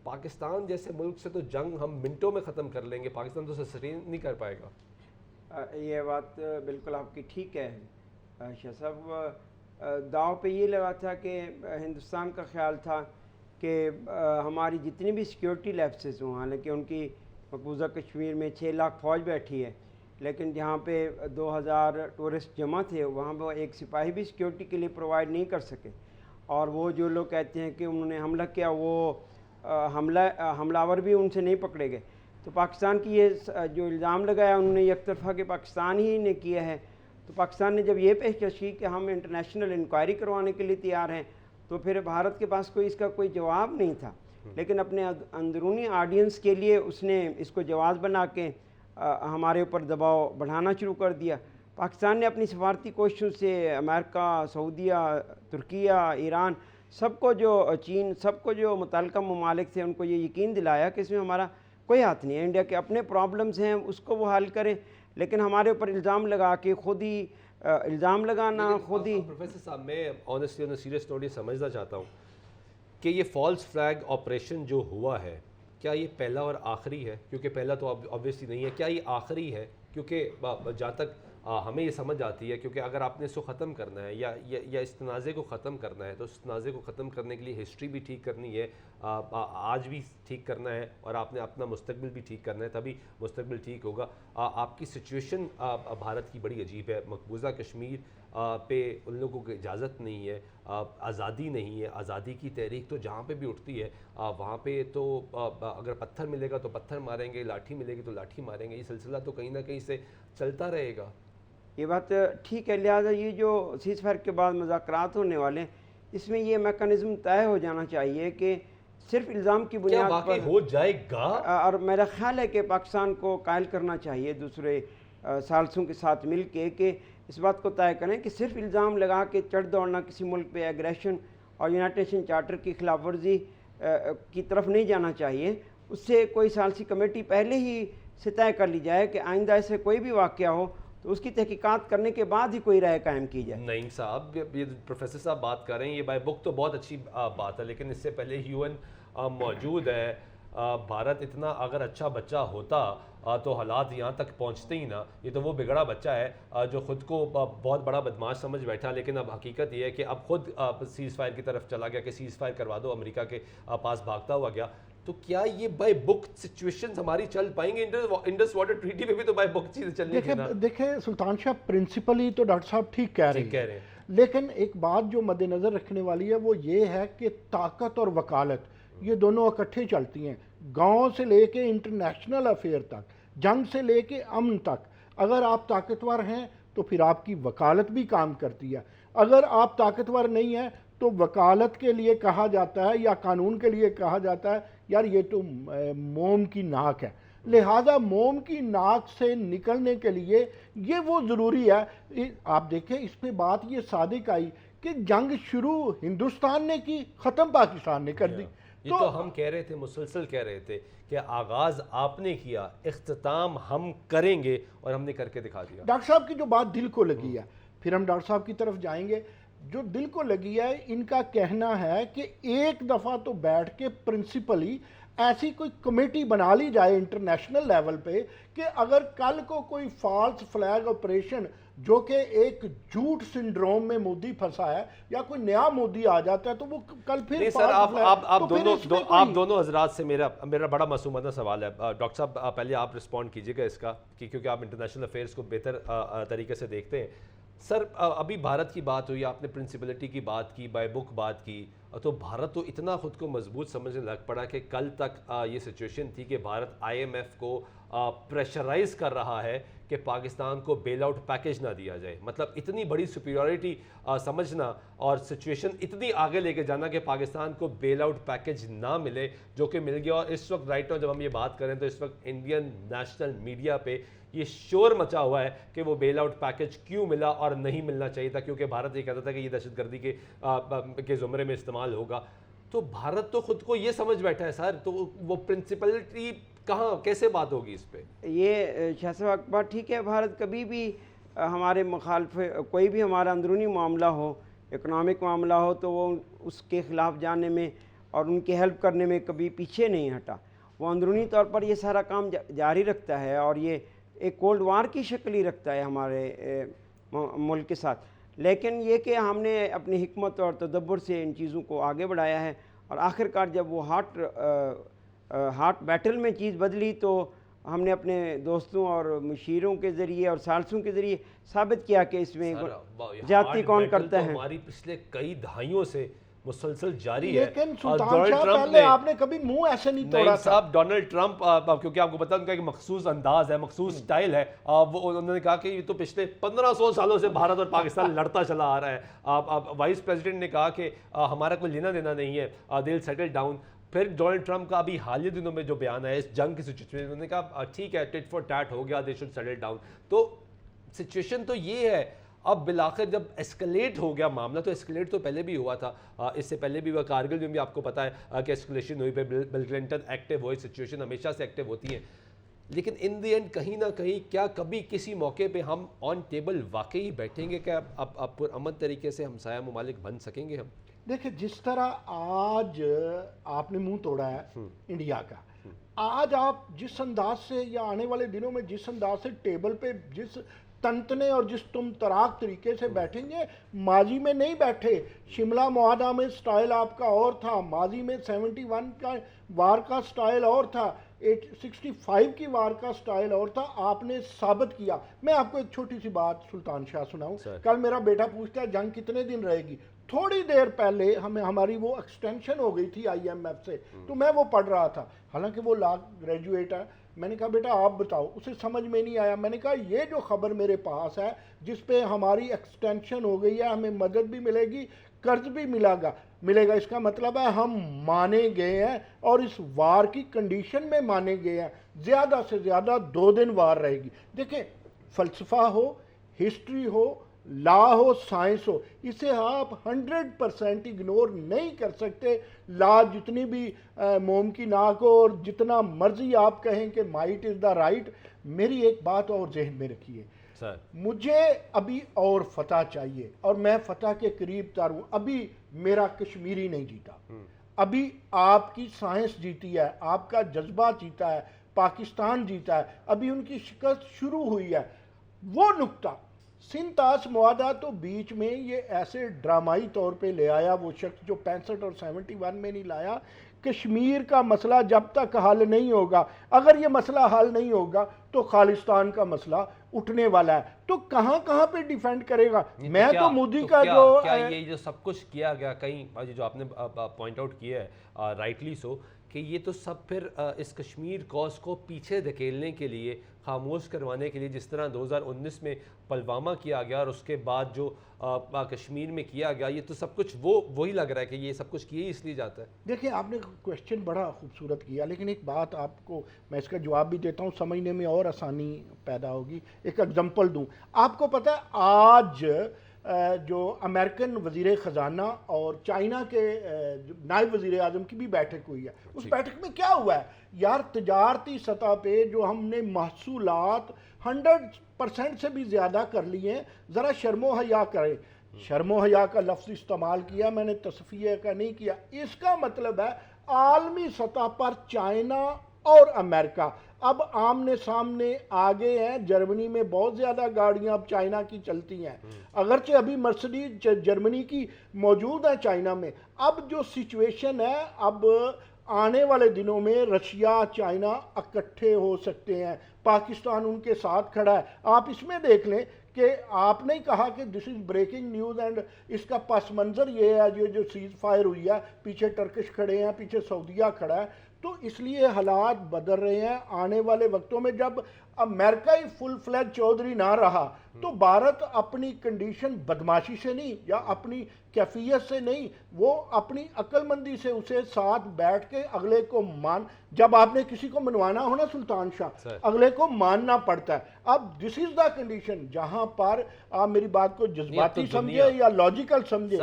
پاکستان جیسے ملک سے تو جنگ ہم منٹوں میں ختم کر لیں گے، پاکستان تو سسٹین نہیں کر پائے گا۔ یہ بات بالکل آپ کی ٹھیک ہے شاہ صاحب، داؤ پہ یہ لگا تھا کہ ہندوستان کا خیال تھا کہ ہماری جتنی بھی سیکیورٹی لیپسز ہوں، حالانکہ ان کی مقبوضہ کشمیر میں 6 لاکھ فوج بیٹھی ہے، لیکن جہاں پہ 2000 ٹورسٹ جمع تھے وہاں پہ ایک سپاہی بھی سیکیورٹی کے لیے پرووائڈ نہیں کر سکے، اور وہ جو لوگ کہتے ہیں کہ انہوں نے حملہ کیا وہ حملہ آور بھی ان سے نہیں پکڑے گئے۔ تو پاکستان کی یہ جو الزام لگایا انہوں نے یک طرفہ کہ پاکستان ہی نے کیا ہے، تو پاکستان نے جب یہ پیشکش کی کہ ہم انٹرنیشنل انکوائری کروانے کے لیے تیار ہیں، تو پھر بھارت کے پاس اس کا کوئی جواب نہیں تھا، لیکن اپنے اندرونی آڈینس کے لیے اس نے اس کو جواز بنا کے ہمارے اوپر دباؤ بڑھانا شروع کر دیا۔ پاکستان نے اپنی سفارتی کوششوں سے امریکہ، سعودیہ، ترکیہ، ایران، سب کو جو چین، سب کو جو متعلقہ ممالک تھے ان کو یہ یقین دلایا کہ اس میں ہمارا کوئی ہاتھ نہیں ہے، انڈیا کے اپنے پرابلمز ہیں اس کو وہ حل کریں، لیکن ہمارے اوپر الزام لگا کے خود ہی الزام لگانا خود ہی۔ پروفیسر صاحب میں آنیسٹلی آن سیریس نوٹ یہ سمجھنا چاہتا ہوں کہ یہ فالس فلیگ آپریشن جو ہوا ہے کیا یہ پہلا اور آخری ہے؟ کیونکہ پہلا تو آبویسلی نہیں ہے، کیا یہ آخری ہے؟ کیونکہ جہاں تک ہمیں یہ سمجھ آتی ہے، کیونکہ اگر آپ نے اس کو ختم کرنا ہے یا اس تنازع کو ختم کرنا ہے تو اس تنازع کو ختم کرنے کے لیے ہسٹری بھی ٹھیک کرنی ہے، آج بھی ٹھیک کرنا ہے، اور آپ نے اپنا مستقبل بھی ٹھیک کرنا ہے، تبھی مستقبل ٹھیک ہوگا۔ آپ کی سچویشن بھارت کی بڑی عجیب ہے، مقبوضہ کشمیر پہ ان لوگوں کو اجازت نہیں ہے، آزادی نہیں ہے، آزادی کی تحریک تو جہاں پہ بھی اٹھتی ہے وہاں پہ تو اگر پتھر ملے گا تو پتھر ماریں گے، لاٹھی ملے گی تو لاٹھی ماریں گے، یہ سلسلہ تو کہیں نہ کہیں سے چلتا رہے گا۔ یہ بات ٹھیک ہے، لہٰذا یہ جو سیز فائر کے بعد مذاکرات ہونے والے ہیں اس میں یہ میکانزم طے ہو جانا چاہیے کہ صرف الزام کی کیا بنیاد واقعی پر ہو جائے گا؟ اور میرا خیال ہے کہ پاکستان کو قائل کرنا چاہیے دوسرے ثالثوں کے ساتھ مل کے کہ اس بات کو طے کریں کہ صرف الزام لگا کے چڑھ دوڑنا کسی ملک پہ ایگریشن اور یونائٹڈ نیشن چارٹر کی خلاف ورزی کی طرف نہیں جانا چاہیے، اس سے کوئی ثالثی کمیٹی پہلے ہی سے طے کر لی جائے کہ آئندہ ایسے کوئی بھی واقعہ ہو تو اس کی تحقیقات کرنے کے بعد ہی کوئی رائے قائم کی جائے۔ نہیں صاحب، یہ پروفیسر صاحب بات کر رہے ہیں، یہ بائی بک تو بہت اچھی بات ہے، لیکن اس سے پہلے یو این موجود ہے، بھارت اتنا اگر اچھا بچہ ہوتا تو حالات یہاں تک پہنچتے ہی نہ، یہ تو وہ بگڑا بچہ ہے جو خود کو بہت بڑا بدماش سمجھ بیٹھا، لیکن اب حقیقت یہ ہے کہ اب خود سیز فائر کی طرف چلا گیا کہ سیز فائر کروا دو، امریکہ کے پاس بھاگتا ہوا گیا۔ تو کیا یہ بائی بک سچویشنز ہماری چل پائیں گے؟ انڈس واٹر ٹریٹی میں بھی تو بائی بک چیزیں چلنی تھی نا۔ دیکھیں سلطان شاہ پرنسپلی تو ڈاکٹر صاحب ٹھیک کہہ رہے ہیں، لیکن ایک بات جو مد نظر رکھنے والی ہے وہ یہ ہے کہ طاقت اور وکالت یہ دونوں اکٹھے چلتی ہیں، گاؤں سے لے کے انٹرنیشنل افیئر تک، جنگ سے لے کے امن تک۔ اگر آپ طاقتور ہیں تو پھر آپ کی وکالت بھی کام کرتی ہے، اگر آپ طاقتور نہیں ہیں تو وکالت کے لیے کہا جاتا ہے یا قانون کے لیے کہا جاتا ہے یار یہ تو موم کی ناک ہے۔ لہذا موم کی ناک سے نکلنے کے لیے یہ وہ ضروری ہے۔ آپ دیکھیں اس پہ بات یہ صادق آئی کہ جنگ شروع ہندوستان نے کی، ختم پاکستان نے کر دی۔ یہ تو ہم کہہ رہے تھے، مسلسل کہہ رہے تھے کہ آغاز آپ نے کیا، اختتام ہم کریں گے، اور ہم نے کر کے دکھا دیا۔ ڈاکٹر صاحب کی جو بات دل کو لگی ہے، پھر ہم ڈاکٹر صاحب کی طرف جائیں گے، جو دل کو لگی ہے ان کا کہنا ہے کہ ایک دفعہ تو بیٹھ کے پرنسپلی ایسی کوئی کمیٹی بنا لی جائے انٹرنیشنل لیول پہ کہ اگر کل کو کوئی فالس فلیگ آپریشن جو کہ ایک جھوٹ سنڈروم میں مودی پھنسا ہے یا کوئی نیا مودی آ جاتا ہے تو وہ کل پھر نہیں سر، آپ دونوں حضرات سے میرا بڑا معصومانہ سوال ہے۔ ڈاکٹر صاحب پہلے آپ رسپونڈ کیجئے گا اس کا، کیونکہ آپ انٹرنیشنل افیئرس کو بہتر طریقے سے دیکھتے ہیں۔ سر ابھی بھارت کی بات ہوئی، آپ نے پرنسپلٹی کی بات کی، بائی بک بات کی، تو بھارت تو اتنا خود کو مضبوط سمجھنے لگ پڑا کہ کل تک یہ سچویشن تھی کہ بھارت آئی ایم ایف کو پریشرائز کر رہا ہے کہ پاکستان کو بیل آؤٹ پیکج نہ دیا جائے۔ مطلب اتنی بڑی سپیریورٹی سمجھنا اور سچویشن اتنی آگے لے کے جانا کہ پاکستان کو بیل آؤٹ پیکج نہ ملے، جو کہ مل گیا۔ اور اس وقت رائٹ ناؤ جب ہم یہ بات کریں تو اس وقت انڈین نیشنل میڈیا پہ یہ شور مچا ہوا ہے کہ وہ بیل آؤٹ پیکج کیوں ملا اور نہیں ملنا چاہیے تھا، کیونکہ بھارت یہ کہتا تھا کہ یہ دہشت گردی کے زمرے میں استعمال ہوگا۔ تو بھارت تو خود کو یہ سمجھ بیٹھا ہے سر، تو وہ پرنسپلٹی کہاں، کیسے بات ہوگی اس پہ؟ یہ شاہ صاحب بات ٹھیک ہے، بھارت کبھی بھی ہمارے مخالف کوئی بھی ہمارا اندرونی معاملہ ہو، اکنامک معاملہ ہو، تو وہ اس کے خلاف جانے میں اور ان کی ہیلپ کرنے میں کبھی پیچھے نہیں ہٹا. وہ اندرونی طور پر یہ سارا کام جاری رکھتا ہے اور یہ ایک کولڈ وار کی شکل ہی رکھتا ہے ہمارے ملک کے ساتھ. لیکن یہ کہ ہم نے اپنی حکمت اور تدبر سے ان چیزوں کو آگے بڑھایا ہے اور آخر کار جب وہ ہاٹ بیٹل میں چیز بدلی تو ہم نے اپنے دوستوں اور مشیروں کے ذریعے اور ثالثوں کے ذریعے ثابت کیا کہ اس میں زیادتی کون کرتا ہے. ہماری پچھلے کئی دہائیوں سے مسلسل جاری ہے. لیکن سلطان شاہ پہلے آپ نے کبھی منہ ایسے نہیں توڑا تھا. صاحب ڈونلڈ ٹرمپ کیونکہ آپ کو پتا ان کا ایک مخصوص انداز ہے, مخصوص سٹائل ہے, وہ انہوں نے کہا کہ یہ تو پچھلے 1500 سالوں سے بھارت اور پاکستان لڑتا چلا آ رہا ہے. وائس پریزیڈنٹ نے کہا کہ ہمارا کوئی لینا دینا نہیں ہے, دے ول سیٹل ڈاؤن. پھر ڈونلڈ ٹرمپ کا ابھی حالیہ دنوں میں جو بیان ہے اس جنگ کی سچویشن میں, انہوں نے کہا ٹھیک ہے ٹٹ فار ٹیٹ ہو گیا, دے شوڈ سیٹل ڈاؤن. تو سچویشن تو یہ ہے. اب بالآخر جب ایسکلیٹ ہو گیا معاملہ, تو ایسکلیٹ تو پہلے بھی ہوا تھا, اس سے پہلے بھی ہوا, کارگل میں بھی آپ کو پتا ہے کہ ایسکلیشن ہوئی, پہ بل کلنٹن ایکٹیو ہوئی, سچویشن ہمیشہ سے ایکٹیو ہوتی ہیں. لیکن ان دی اینڈ کہیں نہ کہیں کیا کبھی کسی موقع پہ ہم آن ٹیبل واقعی بیٹھیں گے کہ اب پرامن طریقے سے ہمسایہ ممالک بن سکیں گے ہم؟ دیکھیں جس طرح آج آپ نے منہ توڑا ہے انڈیا کا, آج آپ جس انداز سے یا آنے والے دنوں میں جس انداز سے ٹیبل پہ جس تنتنے اور جس تم تراک طریقے سے بیٹھیں گے, ماضی میں نہیں بیٹھے. شملہ معاہدہ میں سٹائل آپ کا اور تھا, ماضی میں 71 کا وار کا سٹائل اور تھا, 65 کی وار کا سٹائل اور تھا. آپ نے ثابت کیا. میں آپ کو ایک چھوٹی سی بات سلطان شاہ سناؤں. کل میرا بیٹا پوچھتا ہے جنگ کتنے دن رہے گی. تھوڑی دیر پہلے ہماری وہ ایکسٹینشن ہو گئی تھی IMF سے, تو میں وہ پڑھ رہا تھا, حالانکہ وہ لا گریجویٹ ہے. میں نے کہا بیٹا آپ بتاؤ, اسے سمجھ میں نہیں آیا. میں نے کہا یہ جو خبر میرے پاس ہے جس پہ ہماری ایکسٹینشن ہو گئی ہے, ہمیں مدد بھی ملے گی, قرض بھی ملے گا, اس کا مطلب ہے ہم مانے گئے ہیں اور اس وار کی کنڈیشن میں مانے گئے ہیں. زیادہ سے زیادہ 2 دن وار رہے گی. دیکھیں فلسفہ ہو, ہسٹری ہو, لا ہو, سائنس ہو, اسے آپ 100% اگنور نہیں کر سکتے. لا جتنی بھی ممکنات ہو اور جتنا مرضی آپ کہیں کہ مائٹ از دا رائٹ, میری ایک بات اور ذہن میں رکھیے, مجھے ابھی اور فتح چاہیے اور میں فتح کے قریب تر ہوں. ابھی میرا کشمیری نہیں جیتا, ابھی آپ کی سائنس جیتی ہے, آپ کا جذبہ جیتا ہے, پاکستان جیتا ہے, ابھی ان کی شکست شروع ہوئی ہے. وہ نقطہ سندھ طاس معاہدہ تو بیچ میں یہ ایسے ڈرامائی طور پہ لے آیا وہ شخص جو 65 اور 71 میں نہیں لایا. کشمیر کا مسئلہ جب تک حل نہیں ہوگا, اگر یہ مسئلہ حل نہیں ہوگا تو خالستان کا مسئلہ اٹھنے والا ہے. تو کہاں پہ ڈیفینڈ کرے گا. میں تو مودی کا جو یہ جو سب کچھ کیا گیا, کہیں جو آپ نے پوائنٹ آؤٹ کیا ہے رائٹلی سو, کہ یہ تو سب پھر اس کشمیر کوز کو پیچھے دھکیلنے کے لیے, خاموش کروانے کے لیے, جس طرح 2019 میں پلوامہ کیا گیا اور اس کے بعد جو کشمیر میں کیا گیا, یہ تو سب کچھ وہی لگ رہا ہے کہ یہ سب کچھ کیا ہی اس لیے جاتا ہے. دیکھیں آپ نے کویشچن بڑا خوبصورت کیا, لیکن ایک بات آپ کو میں اس کا جواب بھی دیتا ہوں, سمجھنے میں اور آسانی پیدا ہوگی. ایک ایگزامپل دوں. آپ کو پتہ ہے آج جو امریکن وزیر خزانہ اور چائنا کے نائب وزیر اعظم کی بھی بیٹھک ہوئی ہے, اس بیٹھک میں کیا ہوا ہے یار, تجارتی سطح پہ جو ہم نے محصولات 100% سے بھی زیادہ کر لیے ہیں, ذرا شرم و حیا کریں. شرم و حیا کا لفظ استعمال کیا میں نے, تصفیہ کا نہیں کیا. اس کا مطلب ہے عالمی سطح پر چائنا اور امریکہ اب آمنے سامنے آگے ہیں. جرمنی میں بہت زیادہ گاڑیاں اب چائنا کی چلتی ہیں, اگرچہ ابھی مرسڈیز جرمنی کی موجود ہے چائنا میں. اب جو سچویشن ہے, اب آنے والے دنوں میں رشیا چائنا اکٹھے ہو سکتے ہیں, پاکستان ان کے ساتھ کھڑا ہے. آپ اس میں دیکھ لیں کہ آپ نے کہا کہ دس از بریکنگ نیوز اینڈ اس کا پس منظر یہ ہے, جو سیز فائر ہوئی ہے, پیچھے ٹرکش کھڑے ہیں, پیچھے سعودیہ کھڑا ہے. تو اس لیے حالات بدل رہے ہیں. آنے والے وقتوں میں جب امریکہ ہی فل فلیج چودھری نہ رہا تو بھارت اپنی کنڈیشن بدماشی سے نہیں یا اپنی کیفیت سے نہیں, وہ اپنی عقل مندی سے اسے ساتھ بیٹھ کے اگلے کو جب آپ نے کسی کو منوانا ہو نا سلطان شاہ, اگلے کو ماننا پڑتا ہے. اب دس از دا کنڈیشن جہاں پر آپ میری بات کو جذباتی سمجھے یا لاجیکل سمجھے,